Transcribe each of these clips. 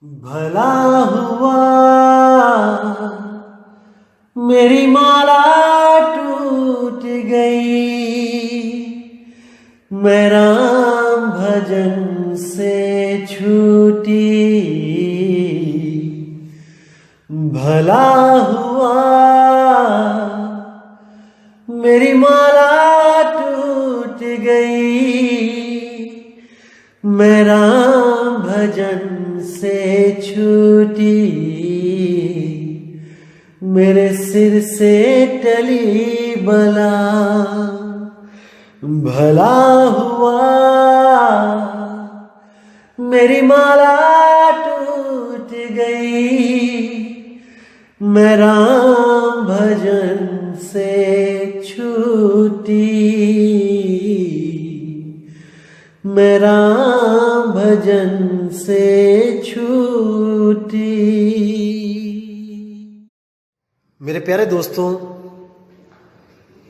भला हुआ मेरी माला टूट गई, मैं राम भजन से छूटी। भला हुआ मेरी माला टूट गई, मैं राम भजन से छूटी। मेरे सिर से टली बला, भला हुआ मेरी माला टूट गई, मैं राम भजन से छूटी। मैं राम भजन से छूटी। मेरे प्यारे दोस्तों,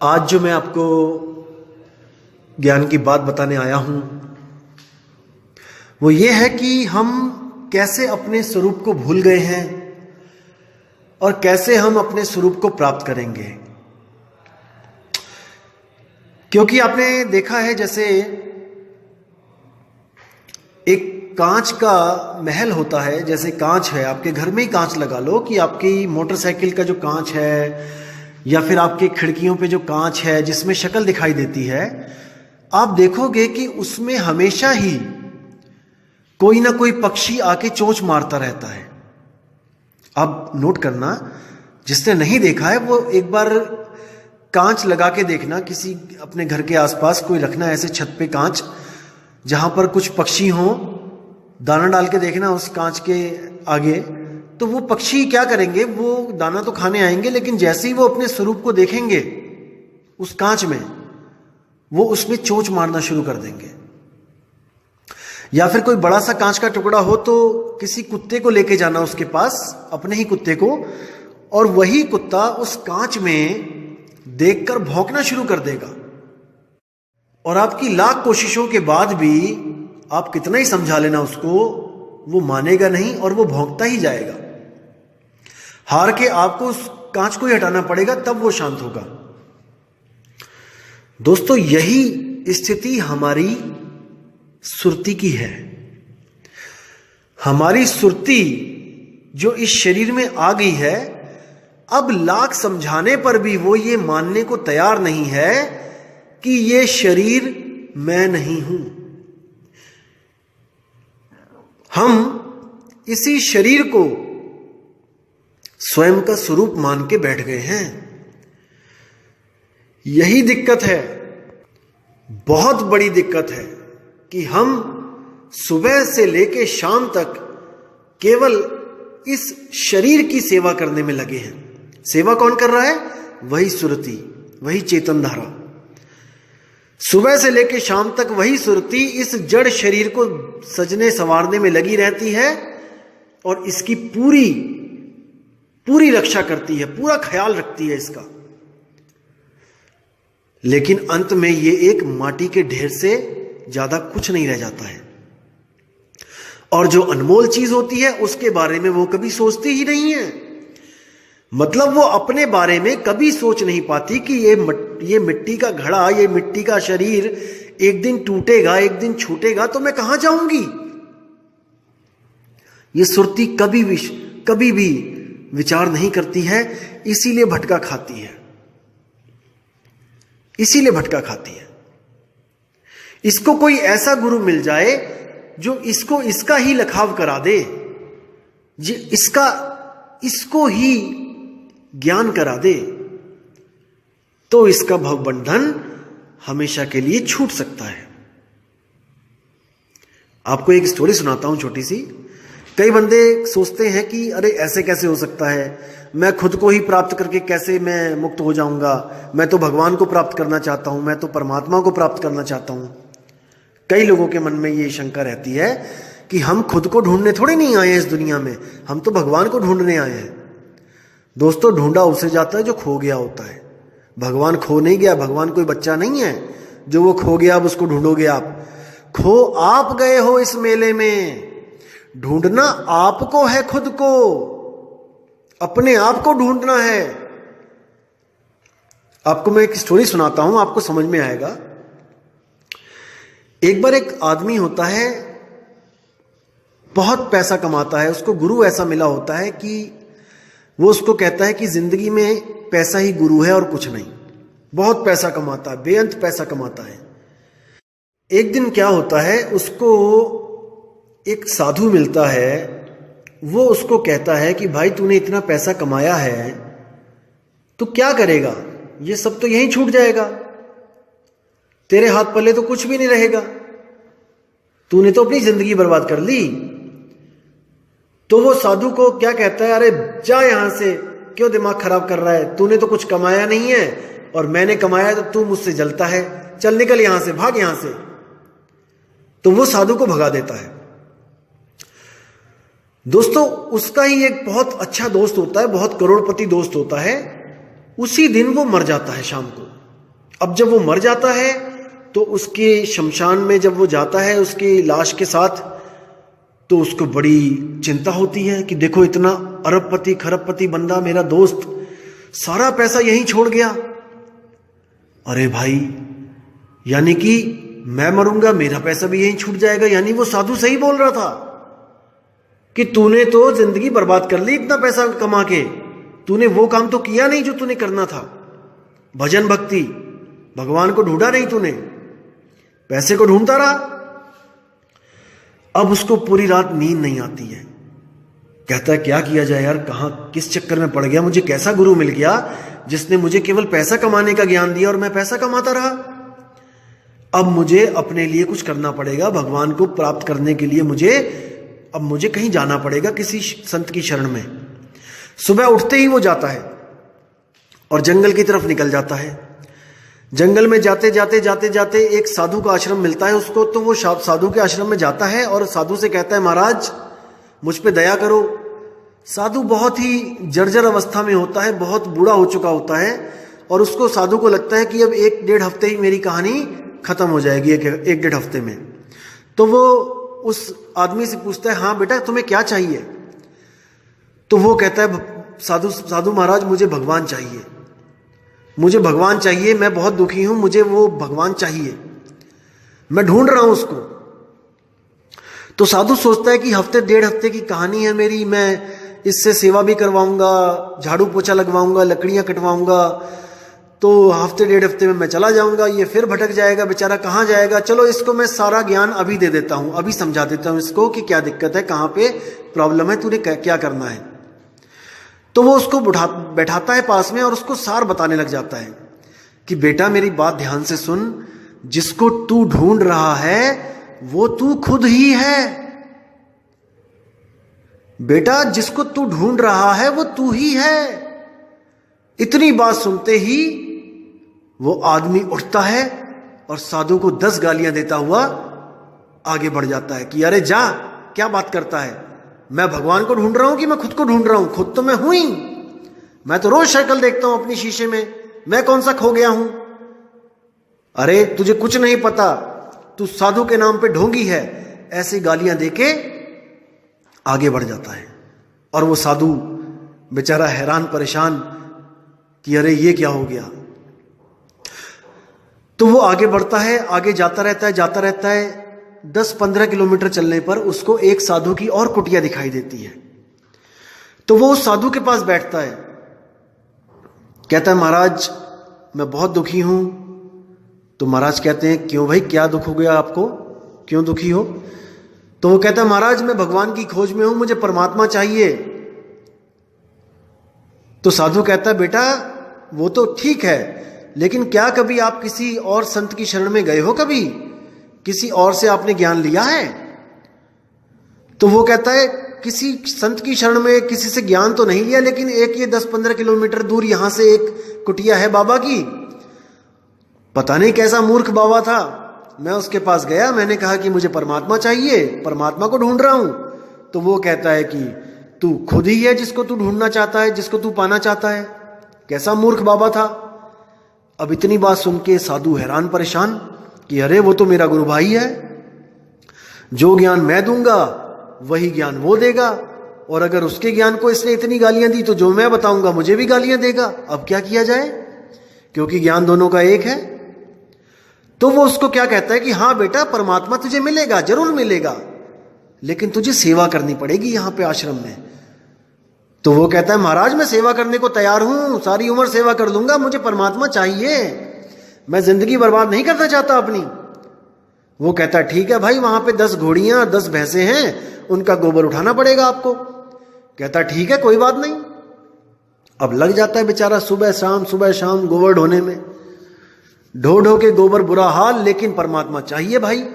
आज जो मैं आपको ज्ञान की बात बताने आया हूं वो ये है कि हम कैसे अपने स्वरूप को भूल गए हैं और कैसे हम अपने स्वरूप को प्राप्त करेंगे। क्योंकि आपने देखा है, जैसे एक कांच का महल होता है, जैसे कांच है, आपके घर में ही कांच लगा लो कि आपकी मोटरसाइकिल का जो कांच है या फिर आपकी खिड़कियों पे जो कांच है जिसमें शक्ल दिखाई देती है, आप देखोगे कि उसमें हमेशा ही कोई ना कोई पक्षी आके चोंच मारता रहता है। आप नोट करना, जिसने नहीं देखा है वो एक बार कांच लगा के देखना, किसी अपने घर के आसपास कोई रखना ऐसे छत पे कांच जहां पर कुछ पक्षी हों, दाना डाल के देखना उस कांच के आगे। तो वो पक्षी क्या करेंगे, वो दाना तो खाने आएंगे, लेकिन जैसे ही वो अपने स्वरूप को देखेंगे उस कांच में, वो उसमें चोंच मारना शुरू कर देंगे। या फिर कोई बड़ा सा कांच का टुकड़ा हो तो किसी कुत्ते को लेके जाना उसके पास, अपने ही कुत्ते को, और वही कुत्ता उस कांच में देखकर भौंकना शुरू कर देगा। और आपकी लाख कोशिशों के बाद भी आप कितना ही समझा लेना उसको, वो मानेगा नहीं और वो भौंकता ही जाएगा। हार के आपको उस कांच को ही हटाना पड़ेगा, तब वो शांत होगा। दोस्तों, यही स्थिति हमारी सुरती की है। हमारी सुरती जो इस शरीर में आ गई है, अब लाख समझाने पर भी वो ये मानने को तैयार नहीं है कि ये शरीर मैं नहीं हूं। हम इसी शरीर को स्वयं का स्वरूप मान के बैठ गए हैं। यही दिक्कत है, बहुत बड़ी दिक्कत है, कि हम सुबह से लेके शाम तक केवल इस शरीर की सेवा करने में लगे हैं। सेवा कौन कर रहा है? वही सुरती, वही चेतन धारा। सुबह से लेकर शाम तक वही सुरती इस जड़ शरीर को सजने संवारने में लगी रहती है और इसकी पूरी पूरी रक्षा करती है, पूरा ख्याल रखती है इसका। लेकिन अंत में ये एक माटी के ढेर से ज्यादा कुछ नहीं रह जाता है। और जो अनमोल चीज होती है उसके बारे में वो कभी सोचती ही नहीं है। मतलब वो अपने बारे में कभी सोच नहीं पाती कि ये मिट्टी का घड़ा, ये मिट्टी का शरीर एक दिन टूटेगा, एक दिन छूटेगा, तो मैं कहां जाऊंगी। ये सुरती कभी भी विचार नहीं करती है, इसीलिए भटका खाती है, इसीलिए भटका खाती है। इसको कोई ऐसा गुरु मिल जाए जो इसको इसका ही लखाव करा दे, इसको ही ज्ञान करा दे, तो इसका भवबंधन हमेशा के लिए छूट सकता है। आपको एक स्टोरी सुनाता हूं छोटी सी। कई बंदे सोचते हैं कि अरे ऐसे कैसे हो सकता है, मैं खुद को ही प्राप्त करके कैसे मैं मुक्त हो जाऊंगा, मैं तो भगवान को प्राप्त करना चाहता हूं, मैं तो परमात्मा को प्राप्त करना चाहता हूं। कई लोगों के मन में ये शंका रहती है कि हम खुद को ढूंढने थोड़े नहीं आए हैं इस दुनिया में, हम तो भगवान को ढूंढने आए हैं। दोस्तों, ढूंढा उसे जाता है जो खो गया होता है। भगवान खो नहीं गया, भगवान कोई बच्चा नहीं है जो वो खो गया अब उसको ढूंढोगे आप। खो आप गए हो इस मेले में, ढूंढना आपको है, खुद को, अपने आप को ढूंढना है। आपको मैं एक स्टोरी सुनाता हूं, आपको समझ में आएगा। एक बार एक आदमी होता है, बहुत पैसा कमाता है, उसको गुरु ऐसा मिला होता है कि वो उसको कहता है कि जिंदगी में पैसा ही गुरु है और कुछ नहीं। बहुत पैसा कमाता है, बेअंत पैसा कमाता है। एक दिन क्या होता है, उसको एक साधु मिलता है। वो उसको कहता है कि भाई तूने इतना पैसा कमाया है तो क्या करेगा, ये सब तो यहीं छूट जाएगा, तेरे हाथ पल्ले तो कुछ भी नहीं रहेगा, तूने तो अपनी जिंदगी बर्बाद कर ली। तो वो साधु को क्या कहता है, अरे जा यहां से, क्यों दिमाग खराब कर रहा है, तूने तो कुछ कमाया नहीं है और मैंने कमाया तो तू मुझसे जलता है, चल निकल यहां से, भाग यहां से। तो वो साधु को भगा देता है। दोस्तों, उसका ही एक बहुत अच्छा दोस्त होता है, बहुत करोड़पति दोस्त होता है। उसी दिन वो मर जाता है शाम को। अब जब वो मर जाता है तो उसके शमशान में जब वो जाता है उसकी लाश के साथ, तो उसको बड़ी चिंता होती है कि देखो इतना अरबपति खरबपति बंदा मेरा दोस्त सारा पैसा यहीं छोड़ गया। अरे भाई, यानी कि मैं मरूंगा मेरा पैसा भी यहीं छूट जाएगा। यानी वो साधु सही बोल रहा था कि तूने तो जिंदगी बर्बाद कर ली इतना पैसा कमा के, तूने वो काम तो किया नहीं जो तूने करना था, भजन भक्ति, भगवान को ढूंढा नहीं तूने, पैसे को ढूंढता रहा। अब उसको पूरी रात नींद नहीं आती है। कहता है क्या किया जाए यार, कहां किस चक्कर में पड़ गया, मुझे कैसा गुरु मिल गया जिसने मुझे केवल पैसा कमाने का ज्ञान दिया और मैं पैसा कमाता रहा। अब मुझे अपने लिए कुछ करना पड़ेगा, भगवान को प्राप्त करने के लिए मुझे कहीं जाना पड़ेगा, किसी संत की शरण में। सुबह उठते ही वो जाता है और जंगल की तरफ निकल जाता है। जंगल में जाते जाते जाते जाते एक साधु का आश्रम मिलता है उसको। तो वो साधु के आश्रम में जाता है और साधु से कहता है, महाराज मुझ पे दया करो। साधु बहुत ही जर्जर अवस्था में होता है, बहुत बूढ़ा हो चुका होता है और उसको, साधु को लगता है कि अब 1-1.5 हफ्ते ही मेरी कहानी खत्म हो जाएगी, 1-1.5 हफ्ते में। तो वो उस आदमी से पूछता है, हाँ बेटा तुम्हें क्या चाहिए? तो वो कहता है, साधु महाराज मुझे भगवान चाहिए, मुझे भगवान चाहिए, मैं बहुत दुखी हूं, मुझे वो भगवान चाहिए, मैं ढूंढ रहा हूं उसको। तो साधु सोचता है कि 1-1.5 हफ्ते की कहानी है मेरी, मैं इससे सेवा भी करवाऊंगा, झाड़ू पोछा लगवाऊंगा, लकड़ियां कटवाऊंगा, तो 1-1.5 हफ्ते में मैं चला जाऊंगा, ये फिर भटक जाएगा बेचारा, कहाँ जाएगा। चलो इसको मैं सारा ज्ञान अभी दे देता हूं, अभी समझा देता हूं इसको कि क्या दिक्कत है, कहाँ पे प्रॉब्लम है, तूने क्या करना है। तो वो उसको बैठाता है पास में और उसको सार बताने लग जाता है कि बेटा मेरी बात ध्यान से सुन, जिसको तू ढूंढ रहा है वो तू खुद ही है। बेटा जिसको तू ढूंढ रहा है वो तू ही है। इतनी बात सुनते ही वो आदमी उठता है और साधु को 10 गालियां देता हुआ आगे बढ़ जाता है कि अरे जा, क्या बात करता है, मैं भगवान को ढूंढ रहा हूं कि मैं खुद को ढूंढ रहा हूं? खुद तो मैं हूं ही, मैं तो रोज शक्ल देखता हूं अपनी शीशे में, मैं कौन सा खो गया हूं? अरे तुझे कुछ नहीं पता, तू साधु के नाम पे ढोंगी है। ऐसी गालियां देके आगे बढ़ जाता है और वो साधु बेचारा हैरान परेशान कि अरे ये क्या हो गया। तो वो आगे बढ़ता है, आगे जाता रहता है। 10-15 किलोमीटर चलने पर उसको एक साधु की और कुटिया दिखाई देती है। तो वो उस साधु के पास बैठता है, कहता है महाराज मैं बहुत दुखी हूं। तो महाराज कहते हैं क्यों भाई, क्या दुख हो गया आपको, क्यों दुखी हो? तो वो कहता है महाराज मैं भगवान की खोज में हूं, मुझे परमात्मा चाहिए। तो साधु कहता है बेटा वो तो ठीक है, लेकिन क्या कभी आप किसी और संत की शरण में गए हो, कभी किसी और से आपने ज्ञान लिया है? तो वो कहता है किसी संत की शरण में किसी से ज्ञान तो नहीं लिया, लेकिन एक ये 10-15 किलोमीटर दूर यहां से एक कुटिया है बाबा की, पता नहीं कैसा मूर्ख बाबा था, मैं उसके पास गया, मैंने कहा कि मुझे परमात्मा चाहिए, परमात्मा को ढूंढ रहा हूं। तो वो कहता है कि तू खुद ही है जिसको तू ढूंढना चाहता है, जिसको तू पाना चाहता है। कैसा मूर्ख बाबा था। अब इतनी बात सुन के साधु हैरान परेशान कि अरे वो तो मेरा गुरु भाई है, जो ज्ञान मैं दूंगा वही ज्ञान वो देगा, और अगर उसके ज्ञान को इसने इतनी गालियां दी तो जो मैं बताऊंगा मुझे भी गालियां देगा। अब क्या किया जाए, क्योंकि ज्ञान दोनों का एक है। तो वो उसको क्या कहता है कि हाँ बेटा, परमात्मा तुझे मिलेगा, जरूर मिलेगा, लेकिन तुझे सेवा करनी पड़ेगी यहां पे आश्रम में। तो वो कहता है महाराज मैं सेवा करने को तैयार हूं, सारी उम्र सेवा कर लूंगा, मुझे परमात्मा चाहिए, मैं जिंदगी बर्बाद नहीं करना चाहता अपनी। वो कहता है ठीक है भाई, वहां पे 10 घोड़ियां 10 भैंसे हैं, उनका गोबर उठाना पड़ेगा आपको। कहता है ठीक है कोई बात नहीं। अब लग जाता है बेचारा सुबह शाम गोबर ढोने में, ढो ढो के गोबर बुरा हाल, लेकिन परमात्मा चाहिए भाई,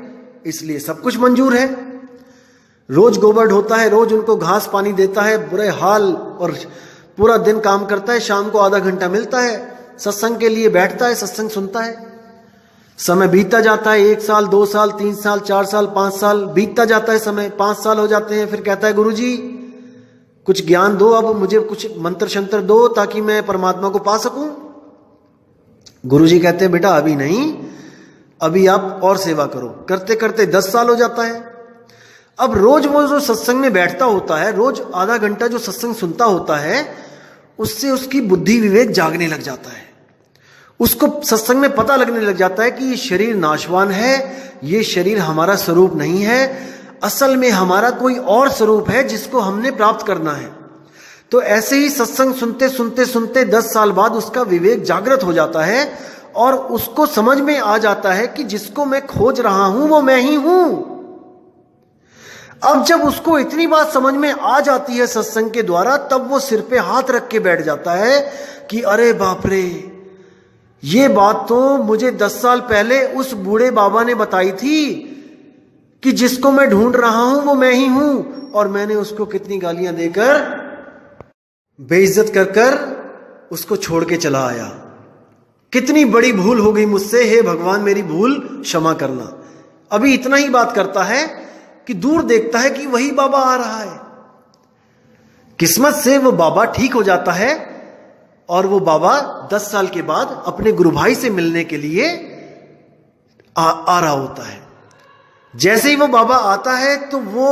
इसलिए सब कुछ मंजूर है। रोज गोबर ढोता है, रोज उनको घास पानी देता है, बुरे हाल, और पूरा दिन काम करता है, शाम को आधा घंटा मिलता है, सत्संग के लिए बैठता है, सत्संग सुनता है। समय बीतता जाता है, 1 साल 2 साल 3 साल 4 साल 5 साल बीतता जाता है समय, 5 साल हो जाते हैं। फिर कहता है गुरुजी कुछ ज्ञान दो, अब मुझे कुछ मंत्र शंत्र दो ताकि मैं परमात्मा को पा सकूं। गुरुजी कहते हैं बेटा अभी नहीं, अभी आप और सेवा करो। करते करते 10 साल हो जाता है। अब रोज वो जो सत्संग में बैठता होता है, रोज आधा घंटा जो सत्संग सुनता होता है, उससे उसकी बुद्धि विवेक जागने लग जाता है। उसको सत्संग में पता लगने लग जाता है कि ये शरीर नाशवान है, ये शरीर हमारा स्वरूप नहीं है, असल में हमारा कोई और स्वरूप है जिसको हमने प्राप्त करना है। तो ऐसे ही सत्संग सुनते सुनते सुनते 10 साल बाद उसका विवेक जागृत हो जाता है और उसको समझ में आ जाता है कि जिसको मैं खोज रहा हूं वो मैं ही हूं। अब जब उसको इतनी बात समझ में आ जाती है सत्संग के द्वारा, तब वो सिर पे हाथ रख के बैठ जाता है कि अरे बाप रे, ये बात तो मुझे 10 साल पहले उस बूढ़े बाबा ने बताई थी कि जिसको मैं ढूंढ रहा हूं वो मैं ही हूं, और मैंने उसको कितनी गालियां देकर बेइज्जत कर कर उसको छोड़ के चला आया। कितनी बड़ी भूल हो गई मुझसे, हे भगवान मेरी भूल क्षमा करना। अभी इतना ही बात करता है कि दूर देखता है कि वही बाबा आ रहा है। किस्मत से वो बाबा ठीक हो जाता है और वो बाबा 10 साल के बाद अपने गुरु भाई से मिलने के लिए आ रहा होता है। जैसे ही वो बाबा आता है तो वो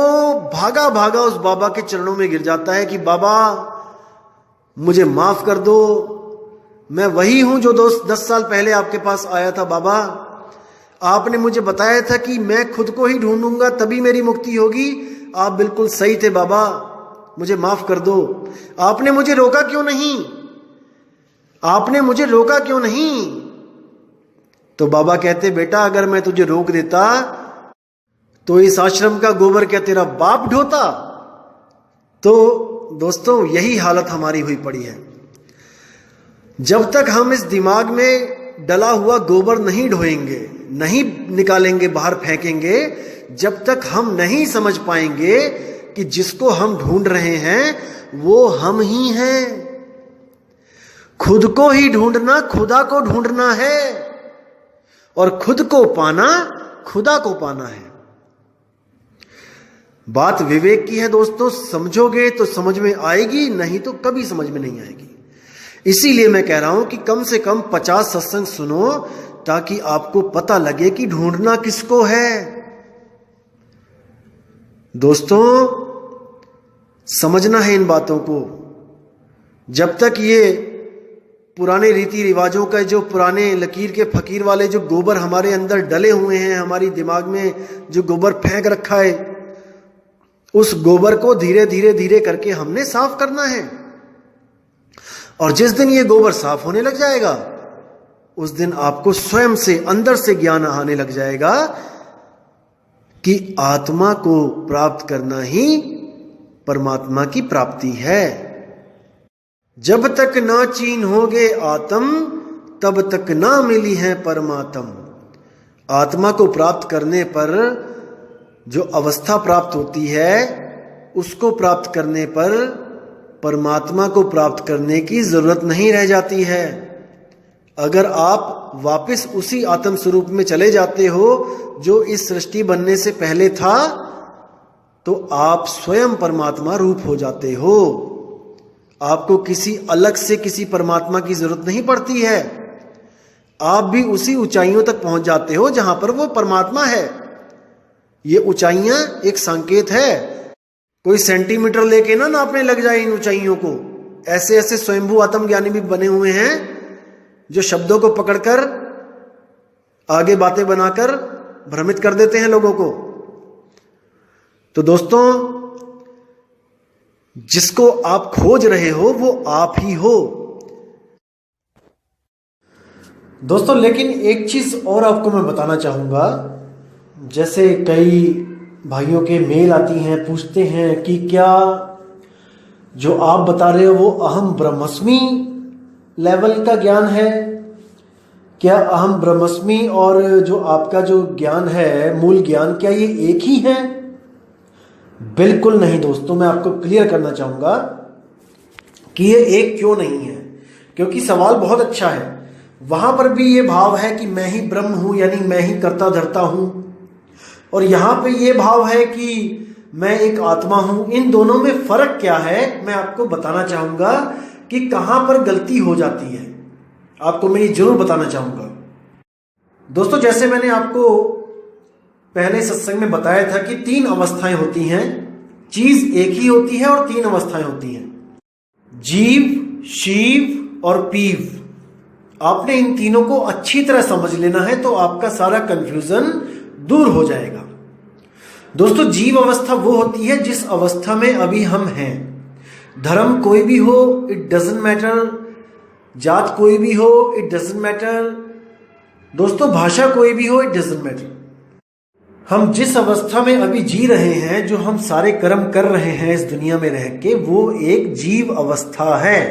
भागा भागा उस बाबा के चरणों में गिर जाता है कि बाबा मुझे माफ कर दो, मैं वही हूं जो 10 साल पहले आपके पास आया था। बाबा आपने मुझे बताया था कि मैं खुद को ही ढूंढूंगा तभी मेरी मुक्ति होगी, आप बिल्कुल सही थे बाबा, मुझे माफ कर दो। आपने मुझे रोका क्यों नहीं, आपने मुझे रोका क्यों नहीं? तो बाबा कहते बेटा अगर मैं तुझे रोक देता तो इस आश्रम का गोबर क्या तेरा बाप ढोता? तो दोस्तों यही हालत हमारी हुई पड़ी है। जब तक हम इस दिमाग में डला हुआ गोबर नहीं ढोएंगे, नहीं निकालेंगे, बाहर फेंकेंगे, जब तक हम नहीं समझ पाएंगे कि जिसको हम ढूंढ रहे हैं वो हम ही हैं। खुद को ही ढूंढना खुदा को ढूंढना है, और खुद को पाना खुदा को पाना है। बात विवेक की है दोस्तों, समझोगे तो समझ में आएगी, नहीं तो कभी समझ में नहीं आएगी। इसीलिए मैं कह रहा हूं कि कम से कम 50 सत्संग सुनो ताकि आपको पता लगे कि ढूंढना किसको है। दोस्तों समझना है इन बातों को। जब तक ये पुराने रीति रिवाजों का, जो पुराने लकीर के फकीर वाले जो गोबर हमारे अंदर डले हुए हैं, हमारी दिमाग में जो गोबर फेंक रखा है, उस गोबर को धीरे धीरे धीरे करके हमने साफ करना है। और जिस दिन ये गोबर साफ होने लग जाएगा उस दिन आपको स्वयं से अंदर से ज्ञान आने लग जाएगा कि आत्मा को प्राप्त करना ही परमात्मा की प्राप्ति है। जब तक ना चीन होगे आत्म तब तक ना मिली है परमात्म। आत्मा को प्राप्त करने पर जो अवस्था प्राप्त होती है, उसको प्राप्त करने पर परमात्मा को प्राप्त करने की जरूरत नहीं रह जाती है। अगर आप वापस उसी आत्म स्वरूप में चले जाते हो जो इस सृष्टि बनने से पहले था, तो आप स्वयं परमात्मा रूप हो जाते हो। आपको किसी अलग से किसी परमात्मा की जरूरत नहीं पड़ती है। आप भी उसी ऊंचाइयों तक पहुंच जाते हो जहां पर वो परमात्मा है। ये ऊंचाइयां एक संकेत है कोई सेंटीमीटर लेके ना नापने लग जाए इन ऊंचाइयों को। ऐसे ऐसे स्वयंभू आत्मज्ञानी भी बने हुए हैं जो शब्दों को पकड़कर आगे बातें बनाकर भ्रमित कर देते हैं लोगों को। तो दोस्तों, जिसको आप खोज रहे हो वो आप ही हो। दोस्तों, लेकिन एक चीज और आपको मैं बताना चाहूंगा। जैसे कई भाइयों के मेल आती हैं, पूछते हैं कि क्या जो आप बता रहे हो वो अहम ब्रह्मस्मि लेवल का ज्ञान है? क्या अहम ब्रह्मस्मि और जो आपका जो ज्ञान है, मूल ज्ञान, क्या ये एक ही है? बिल्कुल नहीं दोस्तों, मैं आपको क्लियर करना चाहूंगा कि ये एक क्यों नहीं है। क्योंकि सवाल बहुत अच्छा है। वहां पर भी ये भाव है कि मैं ही ब्रह्म हूं, यानी मैं ही कर्ता धर्ता हूं, और यहां पे ये भाव है कि मैं एक आत्मा हूं। इन दोनों में फर्क क्या है मैं आपको बताना चाहूंगा कि कहां पर गलती हो जाती है। आपको मैं ये जरूर बताना चाहूंगा। दोस्तों, जैसे मैंने आपको पहले सत्संग में बताया था कि 3 अवस्थाएं होती हैं। चीज एक ही होती है और 3 अवस्थाएं होती हैं, जीव, शिव और पीव। आपने इन तीनों को अच्छी तरह समझ लेना है तो आपका सारा कंफ्यूजन दूर हो जाएगा। दोस्तों, जीव अवस्था वो होती है जिस अवस्था में अभी हम हैं। धर्म कोई भी हो, इट डजंट मैटर। जात कोई भी हो, इट डजंट मैटर। दोस्तों, भाषा कोई भी हो, इट डजंट मैटर। हम जिस अवस्था में अभी जी रहे हैं, जो हम सारे कर्म कर रहे हैं इस दुनिया में रह के, वो एक जीव अवस्था है।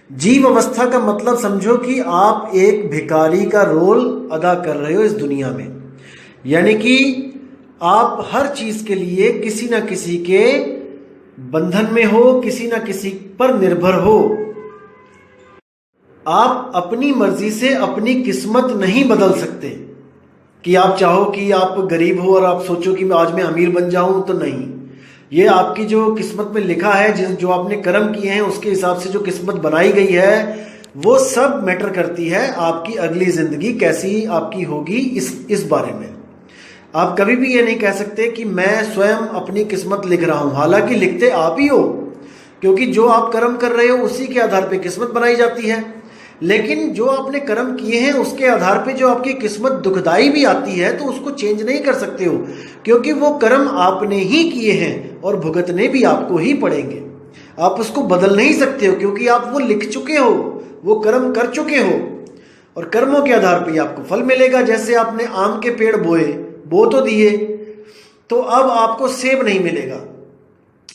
जीव अवस्था का मतलब समझो कि आप एक भिखारी का रोल अदा कर रहे हो इस दुनिया में। यानी कि आप हर चीज के लिए किसी ना किसी के बंधन में हो, किसी ना किसी पर निर्भर हो। आप अपनी मर्जी से अपनी किस्मत नहीं बदल सकते कि आप चाहो कि आप गरीब हो और आप सोचो कि आज मैं अमीर बन जाऊं, तो नहीं। ये आपकी जो किस्मत में लिखा है, जो आपने कर्म किए हैं उसके हिसाब से जो किस्मत बनाई गई है, वो सब मैटर करती है। आपकी अगली जिंदगी कैसी आपकी होगी इस बारे में आप कभी भी ये नहीं कह सकते कि मैं स्वयं अपनी किस्मत लिख रहा हूं। हालांकि लिखते आप ही हो, क्योंकि जो आप कर्म कर रहे हो उसी के आधार पे किस्मत बनाई जाती है। लेकिन जो आपने कर्म किए हैं उसके आधार पे जो आपकी किस्मत दुखदाई भी आती है तो उसको चेंज नहीं कर सकते हो, क्योंकि वो कर्म आपने ही किए हैं और भुगतने भी आपको ही पड़ेंगे। आप उसको बदल नहीं सकते हो, क्योंकि आप वो लिख चुके हो, वो कर्म कर चुके हो, और कर्मों के आधार पे आपको फल मिलेगा। जैसे आपने आम के पेड़ बो तो दिए, तो अब आपको सेब नहीं मिलेगा,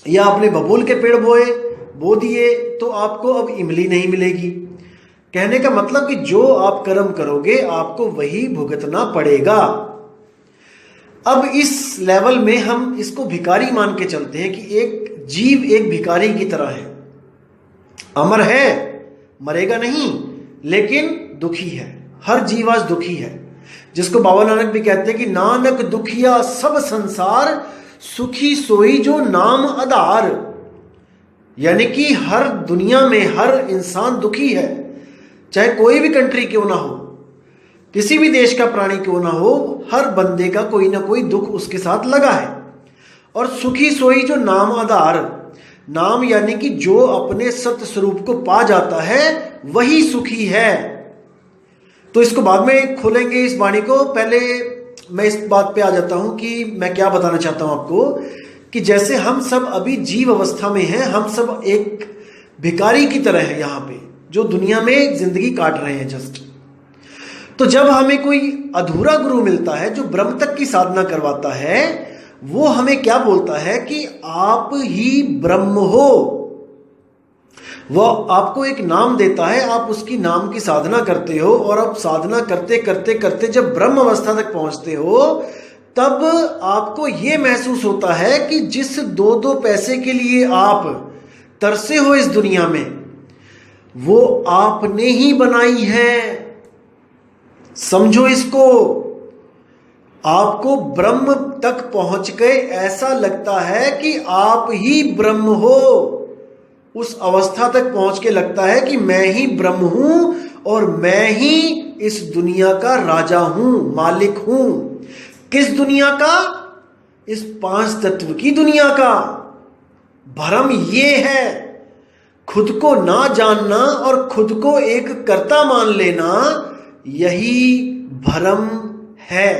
या आपने बबूल के पेड़ बो दिए तो आपको अब इमली नहीं मिलेगी। कहने का मतलब कि जो आप कर्म करोगे आपको वही भुगतना पड़ेगा। अब इस लेवल में हम इसको भिखारी मान के चलते हैं कि एक जीव एक भिखारी की तरह है, अमर है, मरेगा नहीं, लेकिन दुखी है। हर जीव आज दुखी है, जिसको बाबा नानक भी कहते हैं कि नानक दुखिया सब संसार, सुखी सोई जो नाम आधार। यानी कि हर दुनिया में हर इंसान दुखी है, चाहे कोई भी कंट्री क्यों ना हो, किसी भी देश का प्राणी क्यों ना हो, हर बंदे का कोई ना कोई दुख उसके साथ लगा है। और सुखी सोई जो नाम आधार, नाम यानी कि जो अपने सत्य स्वरूप को पा जाता है वही सुखी है। तो इसको बाद में खोलेंगे इस वाणी को। पहले मैं इस बात पे आ जाता हूं कि मैं क्या बताना चाहता हूं आपको, कि जैसे हम सब अभी जीव अवस्था में हैं, हम सब एक भिखारी की तरह है यहाँ पे, जो दुनिया में जिंदगी काट रहे हैं जस्ट। तो जब हमें कोई अधूरा गुरु मिलता है जो ब्रह्म तक की साधना करवाता है, वो हमें क्या बोलता है कि आप ही ब्रह्म हो। वो आपको एक नाम देता है, आप उसकी नाम की साधना करते हो, और आप साधना करते करते करते जब ब्रह्म अवस्था तक पहुंचते हो, तब आपको यह महसूस होता है कि जिस 2 पैसे के लिए आप तरसे हो इस दुनिया में, वो आपने ही बनाई है। समझो इसको। आपको ब्रह्म तक पहुंच गए, ऐसा लगता है कि आप ही ब्रह्म हो। उस अवस्था तक पहुंच के लगता है कि मैं ही ब्रह्म हूं और मैं ही इस दुनिया का राजा हूं, मालिक हूं। किस दुनिया का? इस 5 तत्व की दुनिया का। भ्रम ये है, खुद को ना जानना और खुद को एक कर्ता मान लेना, यही भ्रम है।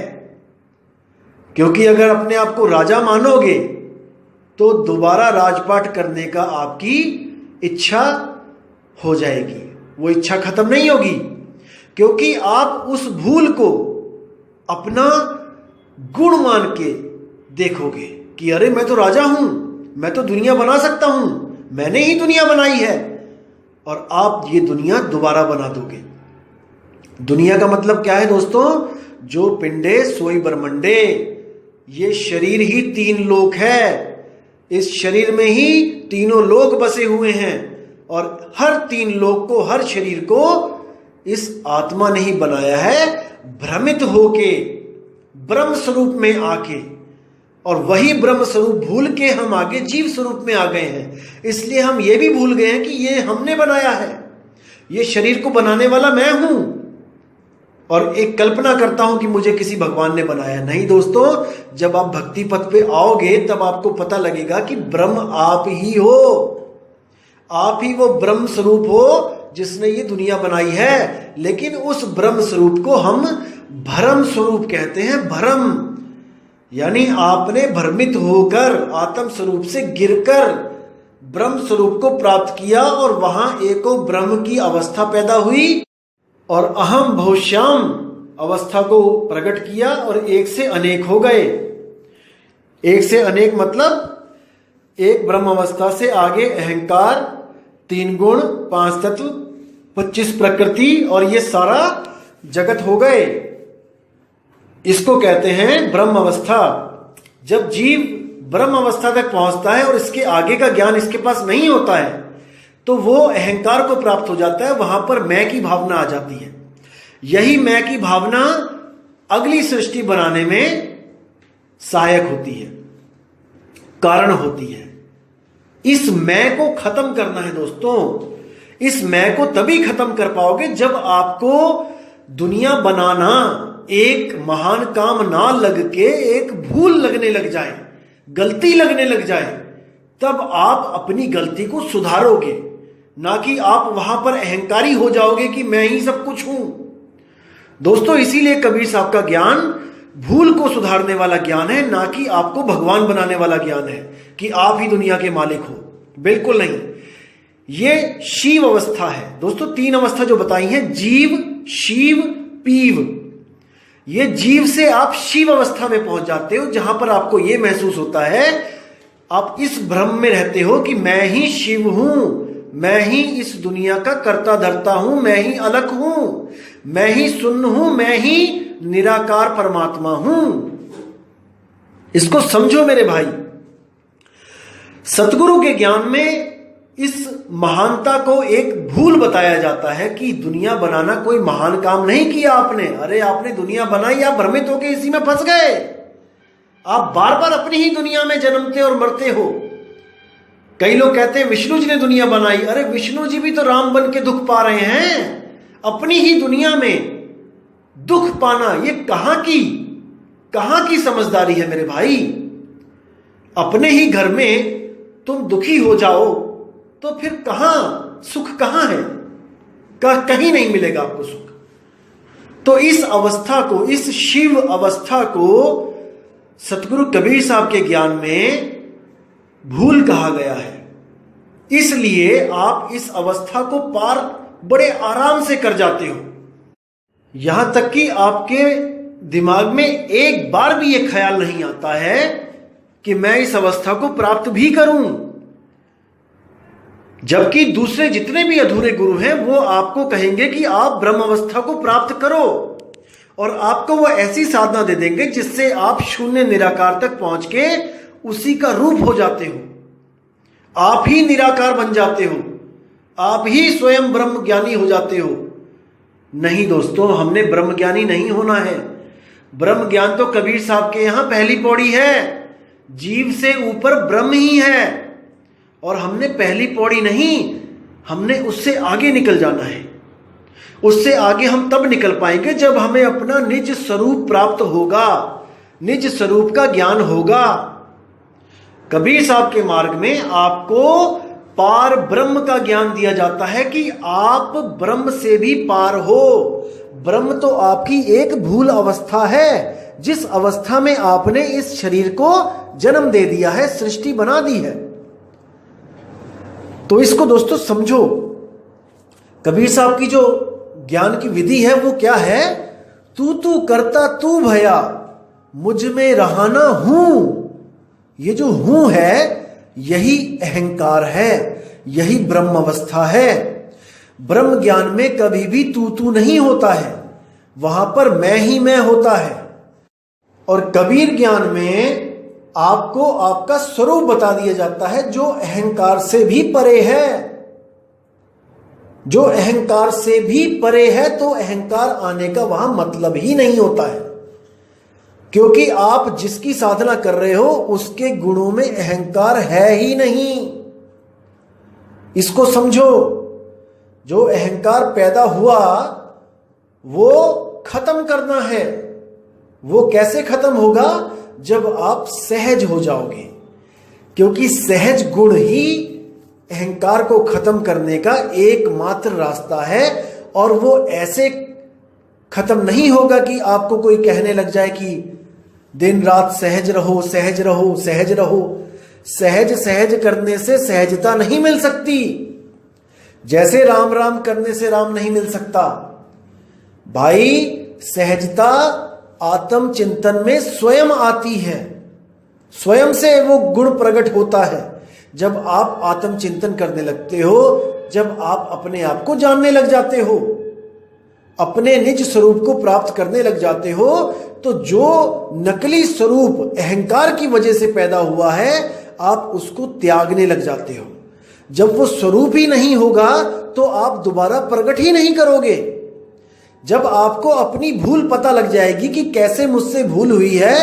क्योंकि अगर अपने आप को राजा मानोगे तो दोबारा राजपाट करने का आपकी इच्छा हो जाएगी, वो इच्छा खत्म नहीं होगी। क्योंकि आप उस भूल को अपना गुण मान के देखोगे कि अरे मैं तो राजा हूं, मैं तो दुनिया बना सकता हूं, मैंने ही दुनिया बनाई है, और आप ये दुनिया दोबारा बना दोगे। दुनिया का मतलब क्या है दोस्तों? जो पिंडे सोई ब्रह्मंडे, ये शरीर ही 3 लोक है, इस शरीर में ही तीनों लोक बसे हुए हैं, और हर 3 लोक को, हर शरीर को इस आत्मा ने ही बनाया है, भ्रमित होके, ब्रह्म स्वरूप में आके, और वही ब्रह्म स्वरूप भूल के हम आगे जीव स्वरूप में आ गए हैं। इसलिए हम ये भी भूल गए हैं कि ये हमने बनाया है, ये शरीर को बनाने वाला मैं हूं, और एक कल्पना करता हूं कि मुझे किसी भगवान ने बनाया। नहीं दोस्तों, जब आप भक्ति पथ पे आओगे तब आपको पता लगेगा कि ब्रह्म आप ही हो, आप ही वो ब्रह्म स्वरूप हो जिसने ये दुनिया बनाई है। लेकिन उस ब्रह्म स्वरूप को हम भ्रम स्वरूप कहते हैं। भ्रम यानी आपने भ्रमित होकर, आत्म स्वरूप से गिरकर ब्रह्म स्वरूप को प्राप्त किया, और वहां एको ब्रह्म की अवस्था पैदा हुई, और अहम बहुश्याम अवस्था को प्रकट किया, और एक से अनेक हो गए। एक से अनेक मतलब एक ब्रह्म अवस्था से आगे अहंकार, 3 गुण, 5 तत्व, 25 प्रकृति, और ये सारा जगत हो गए। इसको कहते हैं ब्रह्म अवस्था। जब जीव ब्रह्म अवस्था तक पहुंचता है और इसके आगे का ज्ञान इसके पास नहीं होता है, तो वो अहंकार को प्राप्त हो जाता है, वहां पर मैं की भावना आ जाती है। यही मैं की भावना अगली सृष्टि बनाने में सहायक होती है, कारण होती है। इस मैं को खत्म करना है दोस्तों। इस मैं को तभी खत्म कर पाओगे जब आपको दुनिया बनाना एक महान काम ना लग के एक भूल लगने लग जाए, गलती लगने लग जाए, तब आप अपनी गलती को सुधारोगे, ना कि आप वहां पर अहंकारी हो जाओगे कि मैं ही सब कुछ हूं। दोस्तों, इसीलिए कबीर साहब का ज्ञान भूल को सुधारने वाला ज्ञान है, ना कि आपको भगवान बनाने वाला ज्ञान है कि आप ही दुनिया के मालिक हो। बिल्कुल नहीं, ये शिव अवस्था है दोस्तों। 3 अवस्था जो बताई हैं, जीव, शिव, पीव। ये जीव से आप शिव अवस्था में पहुंच जाते हो, जहां पर आपको यह महसूस होता है, आप इस भ्रम में रहते हो कि मैं ही शिव हूं, मैं ही इस दुनिया का कर्ता धर्ता हूं, मैं ही अलग हूं, मैं ही शून्य हूं, मैं ही निराकार परमात्मा हूं। इसको समझो मेरे भाई। सतगुरु के ज्ञान में इस महानता को एक भूल बताया जाता है कि दुनिया बनाना कोई महान काम नहीं किया आपने। अरे आपने दुनिया बनाई, आप भ्रमित होकर इसी में फंस गए। आप बार बार अपनी ही दुनिया में जन्मते और मरते हो। कई लोग कहते हैं विष्णु जी ने दुनिया बनाई। अरे विष्णु जी भी तो राम बन के दुख पा रहे हैं। अपनी ही दुनिया में दुख पाना ये कहां की समझदारी है मेरे भाई। अपने ही घर में तुम दुखी हो जाओ तो फिर सुख कहां है? कहीं नहीं मिलेगा आपको सुख। तो इस अवस्था को, इस शिव अवस्था को सतगुरु कबीर साहब के ज्ञान में भूल कहा गया है। इसलिए आप इस अवस्था को पार बड़े आराम से कर जाते हो। यहां तक कि आपके दिमाग में एक बार भी यह ख्याल नहीं आता है कि मैं इस अवस्था को प्राप्त भी करूं। जबकि दूसरे जितने भी अधूरे गुरु हैं वो आपको कहेंगे कि आप ब्रह्म अवस्था को प्राप्त करो, और आपको वो ऐसी साधना दे देंगे जिससे आप शून्य निराकार तक पहुंच के उसी का रूप हो जाते हो। आप ही निराकार बन जाते हो, आप ही स्वयं ब्रह्म ज्ञानी हो जाते हो। नहीं दोस्तों, हमने ब्रह्म ज्ञानी नहीं होना है। ब्रह्म ज्ञान तो कबीर साहब के यहां पहली पौड़ी है। जीव से ऊपर ब्रह्म ही है, और हमने पहली पौड़ी नहीं, हमने उससे आगे निकल जाना है। उससे आगे हम तब निकल पाएंगे जब हमें अपना निज स्वरूप प्राप्त होगा, निज स्वरूप का ज्ञान होगा। कबीर साहब के मार्ग में आपको पार ब्रह्म का ज्ञान दिया जाता है कि आप ब्रह्म से भी पार हो। ब्रह्म तो आपकी एक भूल अवस्था है, जिस अवस्था में आपने इस शरीर को जन्म दे दिया है, सृष्टि बना दी है। तो इसको दोस्तों समझो। कबीर साहब की जो ज्ञान की विधि है वो क्या है? तू तू करता तू भया, मुझ में रहाना हूं। ये जो हूं है यही अहंकार है, यही ब्रह्म अवस्था है। ब्रह्म ज्ञान में कभी भी तू नहीं होता है, वहां पर मैं ही मैं होता है। और कबीर ज्ञान में आपको आपका स्वरूप बता दिया जाता है जो अहंकार से भी परे है। जो अहंकार से भी परे है तो अहंकार आने का वहां मतलब ही नहीं होता है, क्योंकि आप जिसकी साधना कर रहे हो उसके गुणों में अहंकार है ही नहीं। इसको समझो। जो अहंकार पैदा हुआ वो खत्म करना है। वो कैसे खत्म होगा? जब आप सहज हो जाओगे, क्योंकि सहज गुण ही अहंकार को खत्म करने का एकमात्र रास्ता है। और वो ऐसे खत्म नहीं होगा कि आपको कोई कहने लग जाए कि दिन रात सहज रहो सहज रहो सहज रहो। सहज सहज करने से सहजता नहीं मिल सकती, जैसे राम राम करने से राम नहीं मिल सकता। भाई सहजता आत्म चिंतन में स्वयं आती है, स्वयं से वो गुण प्रकट होता है। जब आप आत्म चिंतन करने लगते हो, जब आप अपने आप को जानने लग जाते हो, अपने निज स्वरूप को प्राप्त करने लग जाते हो, तो जो नकली स्वरूप अहंकार की वजह से पैदा हुआ है आप उसको त्यागने लग जाते हो। जब वो स्वरूप ही नहीं होगा तो आप दोबारा प्रकट ही नहीं करोगे। जब आपको अपनी भूल पता लग जाएगी कि कैसे मुझसे भूल हुई है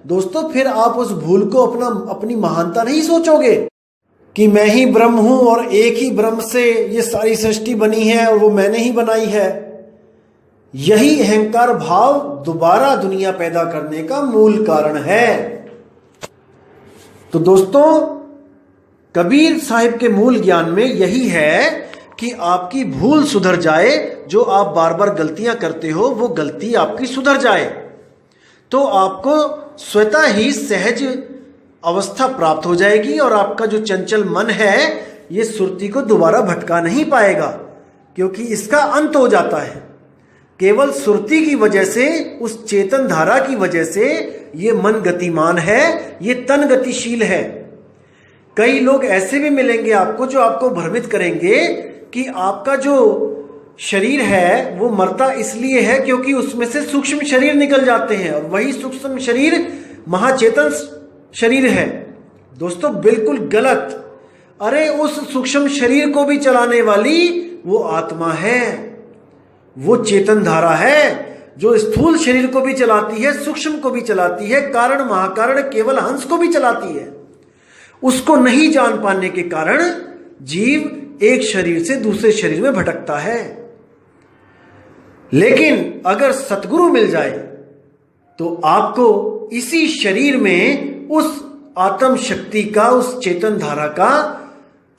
दोस्तों, फिर आप उस भूल को अपनी महानता नहीं सोचोगे कि मैं ही ब्रह्म हूं और एक ही ब्रह्म से ये सारी सृष्टि बनी है और वो मैंने ही बनाई है। यही अहंकार भाव दोबारा दुनिया पैदा करने का मूल कारण है। तो दोस्तों, कबीर साहिब के मूल ज्ञान में यही है कि आपकी भूल सुधर जाए। जो आप बार बार गलतियां करते हो वो गलती आपकी सुधर जाए, तो आपको स्वतः ही सहज अवस्था प्राप्त हो जाएगी और आपका जो चंचल मन है ये सुरती को दोबारा भटका नहीं पाएगा, क्योंकि इसका अंत हो जाता है। केवल सुरती की वजह से, उस चेतन धारा की वजह से ये मन गतिमान है, ये तन गतिशील है। कई लोग ऐसे भी मिलेंगे आपको जो आपको भ्रमित करेंगे कि आपका जो शरीर है वो मरता इसलिए है क्योंकि उसमें से सूक्ष्म शरीर निकल जाते हैं और वही सूक्ष्म शरीर महाचेतन शरीर है। दोस्तों बिल्कुल गलत। अरे उस सूक्ष्म शरीर को भी चलाने वाली वो आत्मा है, वो चेतन धारा है जो स्थूल शरीर को भी चलाती है, सूक्ष्म को भी चलाती है, कारण महाकारण केवल हंस को भी चलाती है। उसको नहीं जान पाने के कारण जीव एक शरीर से दूसरे शरीर में भटकता है। लेकिन अगर सतगुरु मिल जाए तो आपको इसी शरीर में उस आत्म शक्ति का, उस चेतन धारा का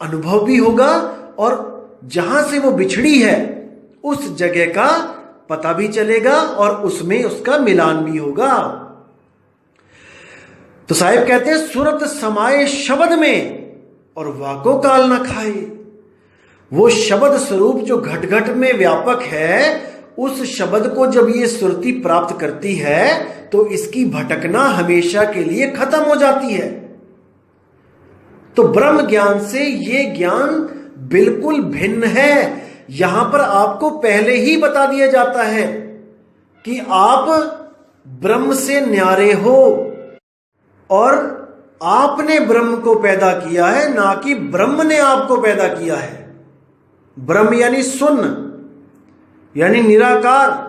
अनुभव भी होगा और जहां से वो बिछड़ी है उस जगह का पता भी चलेगा और उसमें उसका मिलान भी होगा। तो साहिब कहते हैं सुरत समाये शब्द में और वाको काल न खाए। वो शब्द स्वरूप जो घट घट में व्यापक है, उस शब्द को जब ये सुरती प्राप्त करती है तो इसकी भटकना हमेशा के लिए खत्म हो जाती है। तो ब्रह्म ज्ञान से ये ज्ञान बिल्कुल भिन्न है। यहां पर आपको पहले ही बता दिया जाता है कि आप ब्रह्म से न्यारे हो और आपने ब्रह्म को पैदा किया है, ना कि ब्रह्म ने आपको पैदा किया है। ब्रह्म यानी शून्य, यानी निराकार।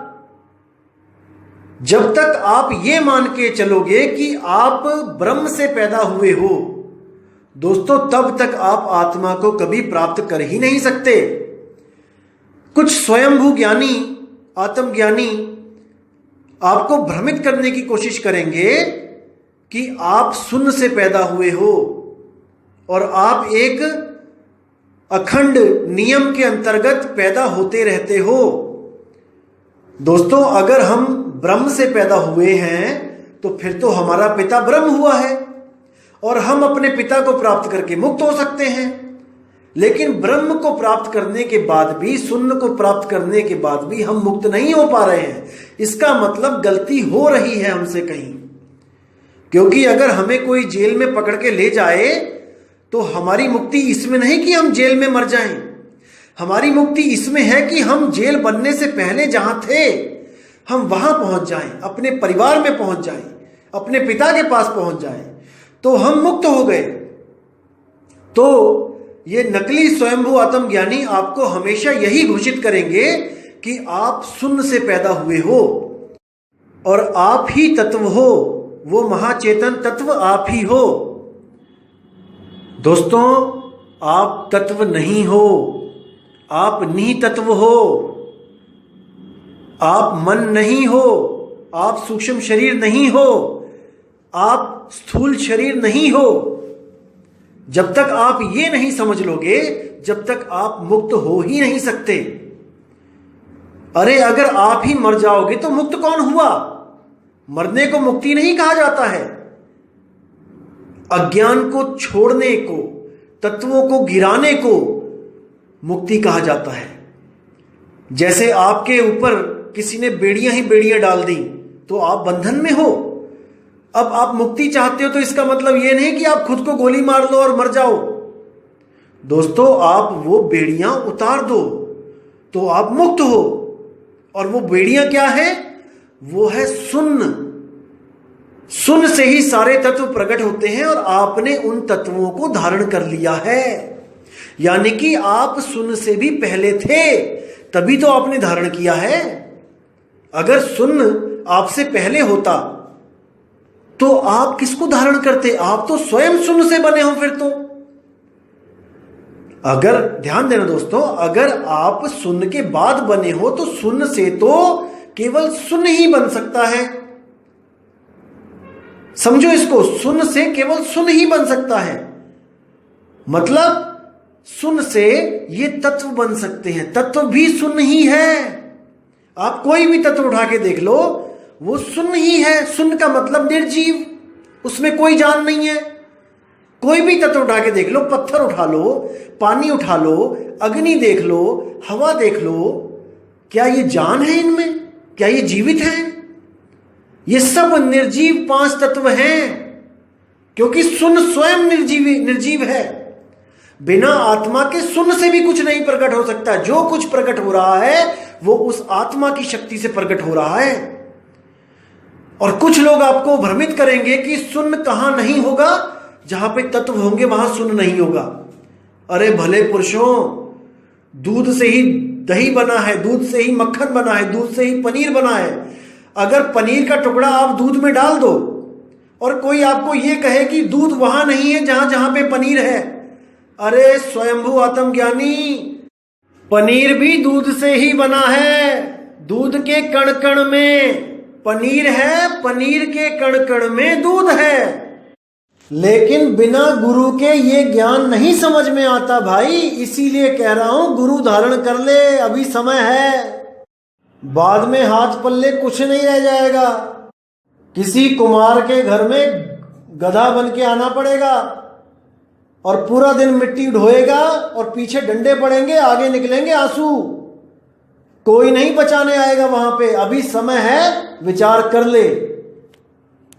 जब तक आप ये मान के चलोगे कि आप ब्रह्म से पैदा हुए हो दोस्तों, तब तक आप आत्मा को कभी प्राप्त कर ही नहीं सकते। कुछ स्वयंभू ज्ञानी, आत्मज्ञानी आपको भ्रमित करने की कोशिश करेंगे कि आप शून्य से पैदा हुए हो, और आप एक अखंड नियम के अंतर्गत पैदा होते रहते हो। दोस्तों, अगर हम ब्रह्म से पैदा हुए हैं तो फिर तो हमारा पिता ब्रह्म हुआ है और हम अपने पिता को प्राप्त करके मुक्त हो सकते हैं। लेकिन ब्रह्म को प्राप्त करने के बाद भी, शून्य को प्राप्त करने के बाद भी हम मुक्त नहीं हो पा रहे हैं। इसका मतलब गलती हो रही है हमसे कहीं। क्योंकि अगर हमें कोई जेल में पकड़ के ले जाए तो हमारी मुक्ति इसमें नहीं कि हम जेल में मर जाएं। हमारी मुक्ति इसमें है कि हम जेल बनने से पहले जहां थे हम वहां पहुंच जाएं, अपने परिवार में पहुंच जाएं, अपने पिता के पास पहुंच जाएं, तो हम मुक्त हो गए। तो ये नकली स्वयंभू आत्मज्ञानी आपको हमेशा यही घोषित करेंगे कि आप शून्य से पैदा हुए हो और आप ही तत्व हो, वो महाचेतन तत्व आप ही हो। दोस्तों, आप तत्व नहीं हो, आप नितत्व हो। आप मन नहीं हो, आप सूक्ष्म शरीर नहीं हो, आप स्थूल शरीर नहीं हो। जब तक आप ये नहीं समझ लोगे, जब तक आप मुक्त हो ही नहीं सकते। अरे अगर आप ही मर जाओगे तो मुक्त कौन हुआ? मरने को मुक्ति नहीं कहा जाता है। अज्ञान को छोड़ने को, तत्वों को गिराने को मुक्ति कहा जाता है। जैसे आपके ऊपर किसी ने बेड़ियां ही बेड़ियां डाल दी तो आप बंधन में हो। अब आप मुक्ति चाहते हो तो इसका मतलब यह नहीं कि आप खुद को गोली मार लो और मर जाओ। दोस्तों, आप वो बेड़ियां उतार दो तो आप मुक्त हो। और वो बेड़ियां क्या है? वो है शून्य। शून्य से ही सारे तत्व प्रकट होते हैं और आपने उन तत्वों को धारण कर लिया है। यानी कि आप शून्य से भी पहले थे, तभी तो आपने धारण किया है। अगर शून्य आपसे पहले होता तो आप किसको धारण करते? आप तो स्वयं शून्य से बने हो फिर तो। अगर ध्यान देना दोस्तों, अगर आप शून्य के बाद बने हो तो शून्य से तो केवल शून्य ही बन सकता है। समझो इसको, शून्य से केवल शून्य ही बन सकता है। मतलब शून्य से ये तत्व बन सकते हैं। तत्व भी शून्य ही है। आप कोई भी तत्व उठा के देख लो, वो शून्य ही है। शून्य का मतलब निर्जीव, उसमें कोई जान नहीं है। कोई भी तत्व उठा के देख लो, पत्थर उठा लो, पानी उठा लो, अग्नि देख लो, हवा देख लो, क्या ये जान है इनमें? क्या ये जीवित हैं? ये सब निर्जीव 5 तत्व हैं, क्योंकि शून्य स्वयं निर्जीव है। बिना आत्मा के शून्य से भी कुछ नहीं प्रकट हो सकता। जो कुछ प्रकट हो रहा है वो उस आत्मा की शक्ति से प्रकट हो रहा है। और कुछ लोग आपको भ्रमित करेंगे कि शून्य कहां नहीं होगा, जहां पे तत्व होंगे वहां शून्य नहीं होगा। अरे भले पुरुषों, दूध से ही दही बना है, दूध से ही मक्खन बना है, दूध से ही पनीर बना है। अगर पनीर का टुकड़ा आप दूध में डाल दो और कोई आपको यह कहे कि दूध वहां नहीं है जहां जहां पे पनीर है, अरे स्वयंभू आत्मज्ञानी, पनीर भी दूध से ही बना है। दूध के कण कण में पनीर है, पनीर के कण कण में दूध है। लेकिन बिना गुरु के ये ज्ञान नहीं समझ में आता भाई। इसीलिए कह रहा हूं, गुरु धारण कर ले, अभी समय है। बाद में हाथ पल्ले कुछ नहीं रह जाएगा। किसी कुमार के घर में गधा बन के आना पड़ेगा और पूरा दिन मिट्टी ढोएगा और पीछे डंडे पड़ेंगे, आगे निकलेंगे आंसू। कोई नहीं बचाने आएगा वहां पे। अभी समय है, विचार कर ले,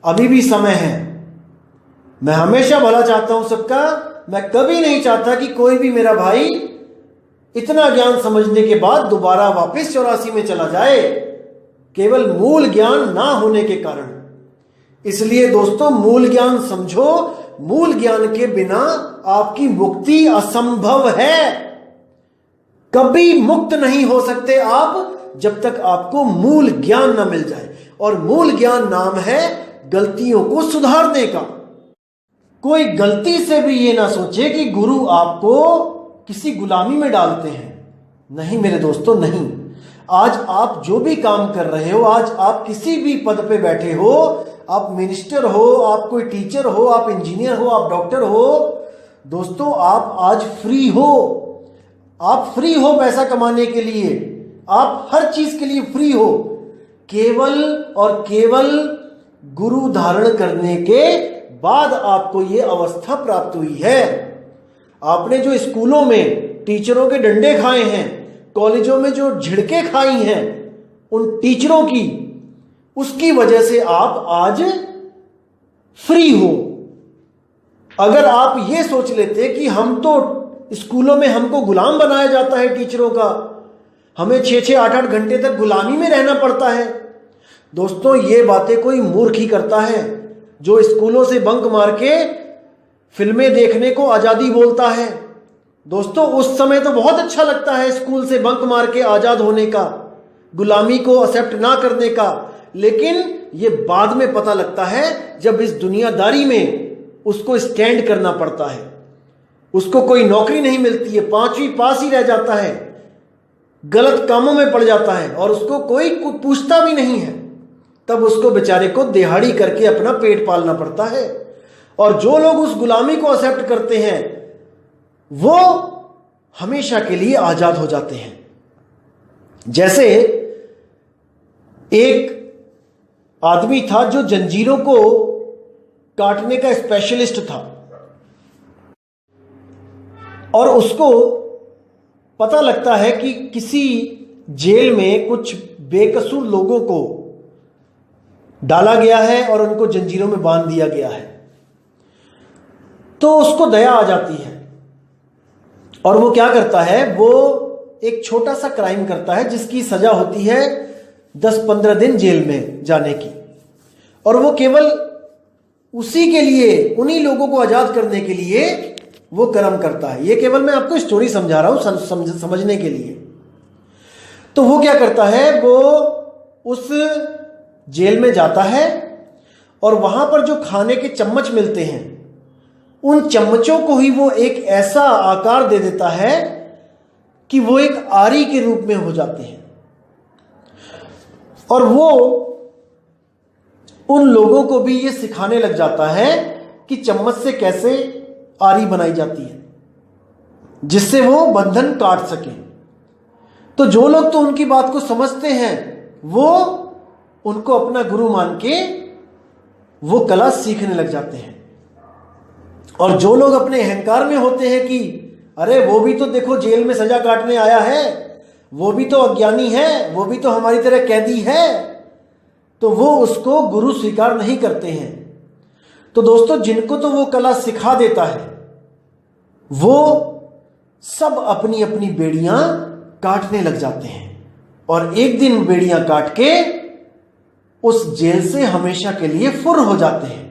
अभी भी समय है। मैं हमेशा भला चाहता हूं सबका। मैं कभी नहीं चाहता कि कोई भी मेरा भाई इतना ज्ञान समझने के बाद दोबारा वापस 84 में चला जाए, केवल मूल ज्ञान ना होने के कारण। इसलिए दोस्तों, मूल ज्ञान समझो। मूल ज्ञान के बिना आपकी मुक्ति असंभव है। कभी मुक्त नहीं हो सकते आप जब तक आपको मूल ज्ञान ना मिल जाए। और मूल ज्ञान नाम है गलतियों को सुधारने का। कोई गलती से भी ये ना सोचे कि गुरु आपको किसी गुलामी में डालते हैं। नहीं मेरे दोस्तों, नहीं। आज आप जो भी काम कर रहे हो, आज आप किसी भी पद पे बैठे हो, आप मिनिस्टर हो, आप कोई टीचर हो, आप इंजीनियर हो, आप डॉक्टर हो, दोस्तों आप आज फ्री हो, आप फ्री हो पैसा कमाने के लिए, आप हर चीज के लिए फ्री हो, केवल और केवल गुरु धारण करने के बाद आपको ये अवस्था प्राप्त हुई है। आपने जो स्कूलों में टीचरों के डंडे खाए हैं, कॉलेजों में जो झिड़के खाई हैं उन टीचरों की, उसकी वजह से आप आज फ्री हो। अगर आप ये सोच लेते कि हम तो स्कूलों में हमको गुलाम बनाया जाता है टीचरों का, हमें 6-6, 8-8 घंटे तक गुलामी में रहना पड़ता है। दोस्तों ये बातें कोई मूर्ख ही करता है जो स्कूलों से बंक मार के फिल्में देखने को आजादी बोलता है। दोस्तों उस समय तो बहुत अच्छा लगता है स्कूल से बंक मार के आजाद होने का, गुलामी को एक्सेप्ट ना करने का, लेकिन ये बाद में पता लगता है जब इस दुनियादारी में उसको स्टैंड करना पड़ता है, उसको कोई नौकरी नहीं मिलती है, 5वीं पास ही रह जाता है, गलत कामों में पड़ जाता है और उसको कोई पूछता भी नहीं है, तब उसको बेचारे को दिहाड़ी करके अपना पेट पालना पड़ता है। और जो लोग उस गुलामी को एक्सेप्ट करते हैं वो हमेशा के लिए आजाद हो जाते हैं। जैसे एक आदमी था जो जंजीरों को काटने का स्पेशलिस्ट था और उसको पता लगता है कि किसी जेल में कुछ बेकसूर लोगों को डाला गया है और उनको जंजीरों में बांध दिया गया है। तो उसको दया आ जाती है और वो क्या करता है, वो एक छोटा सा क्राइम करता है जिसकी सजा होती है 10-15 दिन जेल में जाने की, और वो केवल उसी के लिए, उन्हीं लोगों को आजाद करने के लिए वो कर्म करता है। ये केवल मैं आपको स्टोरी समझा रहा हूं समझने के लिए। तो वो क्या करता है, वो उस जेल में जाता है और वहां पर जो खाने के चम्मच मिलते हैं उन चम्मचों को ही वो एक ऐसा आकार दे देता है कि वो एक आरी के रूप में हो जाते हैं और वो उन लोगों को भी ये सिखाने लग जाता है कि चम्मच से कैसे आरी बनाई जाती है जिससे वो बंधन काट सके। तो जो लोग तो उनकी बात को समझते हैं वो उनको अपना गुरु मान के वो कला सीखने लग जाते हैं, और जो लोग अपने अहंकार में होते हैं कि अरे वो भी तो देखो जेल में सजा काटने आया है, वो भी तो अज्ञानी है, वो भी तो हमारी तरह कैदी है, तो वो उसको गुरु स्वीकार नहीं करते हैं। तो दोस्तों जिनको तो वो कला सिखा देता है वो सब अपनी अपनी बेड़ियां काटने लग जाते हैं और एक दिन बेड़ियां काट के उस जेल से हमेशा के लिए फुर हो जाते हैं।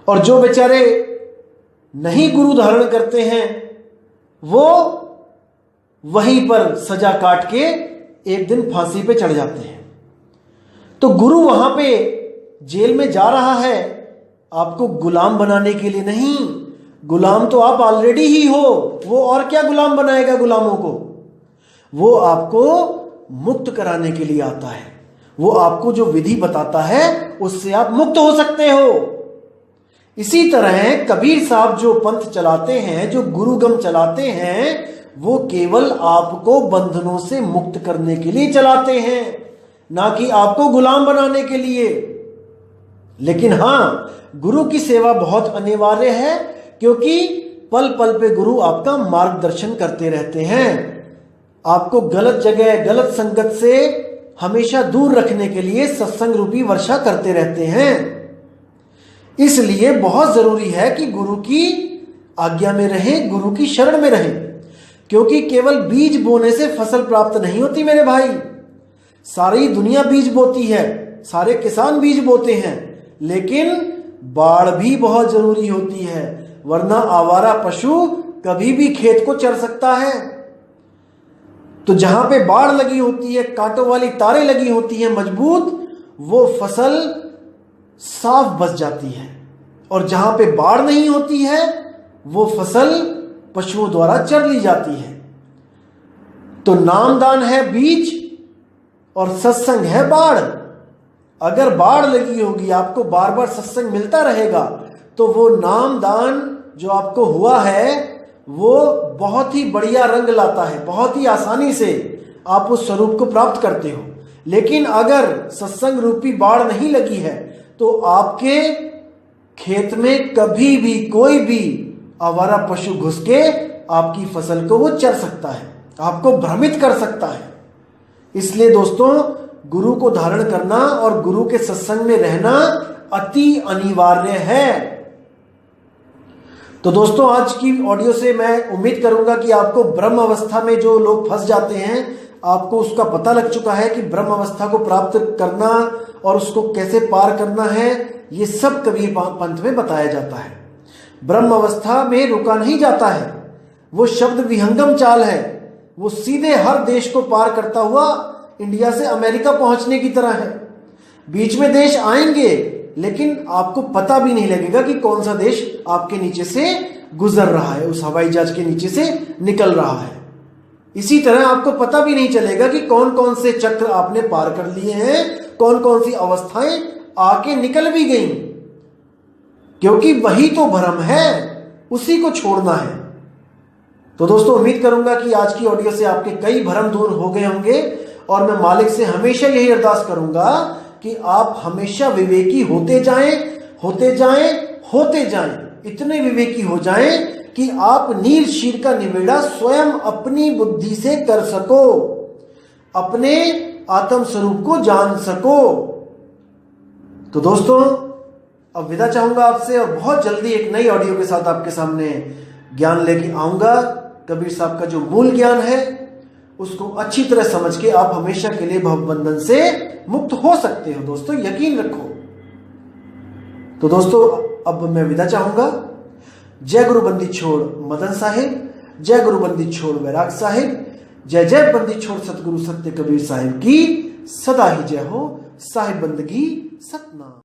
और जो बेचारे नहीं गुरु धारण करते हैं वो वहीं पर सजा काट के एक दिन फांसी पे चढ़ जाते हैं। तो गुरु वहां पे जेल में जा रहा है आपको गुलाम बनाने के लिए नहीं, गुलाम तो आप ऑलरेडी ही हो, वो और क्या गुलाम बनाएगा गुलामों को, वो आपको मुक्त कराने के लिए आता है। वो आपको जो विधि बताता है उससे आप मुक्त हो सकते हो। इसी तरह कबीर साहब जो पंथ चलाते हैं, जो गुरुगम चलाते हैं, वो केवल आपको बंधनों से मुक्त करने के लिए चलाते हैं, ना कि आपको गुलाम बनाने के लिए। लेकिन हां, गुरु की सेवा बहुत अनिवार्य है क्योंकि पल पल पे गुरु आपका मार्गदर्शन करते रहते हैं, आपको गलत जगह, गलत संगत से हमेशा दूर रखने के लिए सत्संग रूपी वर्षा करते रहते हैं। इसलिए बहुत जरूरी है कि गुरु की आज्ञा में रहें, गुरु की शरण में रहें, क्योंकि केवल बीज बोने से फसल प्राप्त नहीं होती मेरे भाई। सारी दुनिया बीज बोती है, सारे किसान बीज बोते हैं, लेकिन बाढ़ भी बहुत जरूरी होती है, वरना आवारा पशु कभी भी खेत को चर सकता है। तो जहां पे बाढ़ लगी होती है, कांटों वाली तारें लगी होती हैं मजबूत, वो फसल साफ बच जाती है, और जहां पे बाढ़ नहीं होती है वो फसल पशुओं द्वारा चर ली जाती है। तो नामदान है बीज और सत्संग है बाढ़। अगर बाढ़ लगी होगी, आपको बार बार सत्संग मिलता रहेगा, तो वो नामदान जो आपको हुआ है वो बहुत ही बढ़िया रंग लाता है, बहुत ही आसानी से आप उस स्वरूप को प्राप्त करते हो। लेकिन अगर सत्संग रूपी बाढ़ नहीं लगी है तो आपके खेत में कभी भी कोई भी आवारा पशु घुस के आपकी फसल को वो चर सकता है, आपको भ्रमित कर सकता है। इसलिए दोस्तों, गुरु को धारण करना और गुरु के सत्संग में रहना अति अनिवार्य है। तो दोस्तों, आज की ऑडियो से मैं उम्मीद करूंगा कि आपको ब्रह्म अवस्था में जो लोग फंस जाते हैं, आपको उसका पता लग चुका है कि ब्रह्म अवस्था को प्राप्त करना और उसको कैसे पार करना है, ये सब कबीर पंथ में बताया जाता है। ब्रह्म अवस्था में रुका नहीं जाता है, वो शब्द विहंगम चाल है, वो सीधे हर देश को पार करता हुआ इंडिया से अमेरिका पहुंचने की तरह है। बीच में देश आएंगे लेकिन आपको पता भी नहीं लगेगा कि कौन सा देश आपके नीचे से गुजर रहा है, उस हवाई जहाज के नीचे से निकल रहा है। इसी तरह आपको पता भी नहीं चलेगा कि कौन कौन से चक्र आपने पार कर लिए हैं, कौन कौन सी अवस्थाएं आके निकल भी गई, क्योंकि वही तो भ्रम है, उसी को छोड़ना है। तो दोस्तों, उम्मीद करूंगा कि आज की ऑडियो से आपके कई भ्रम दूर हो गए होंगे और मैं मालिक से हमेशा यही अरदास करूंगा कि आप हमेशा विवेकी होते जाएं, होते जाएं, होते जाएं, इतने विवेकी हो जाएं कि आप नील शीर का निवेड़ा स्वयं अपनी बुद्धि से कर सको, अपने आत्म स्वरूप को जान सको। तो दोस्तों, अब विदा चाहूंगा आपसे और बहुत जल्दी एक नई ऑडियो के साथ आपके सामने ज्ञान लेके आऊंगा। कबीर साहब का जो मूल ज्ञान है उसको अच्छी तरह समझ के आप हमेशा के लिए भवबंधन से मुक्त हो सकते हो। दोस्तों, यकीन रखो। तो दोस्तों, अब मैं विदा चाहूंगा। जय गुरु बंदी छोड़ मदन साहिब, जय गुरु बंदी छोड़ वैराग साहिब, जय जय बंदी छोड़ सतगुरु सत्य कबीर साहिब की सदा ही जय हो। साहिब बंदगी सतनाम।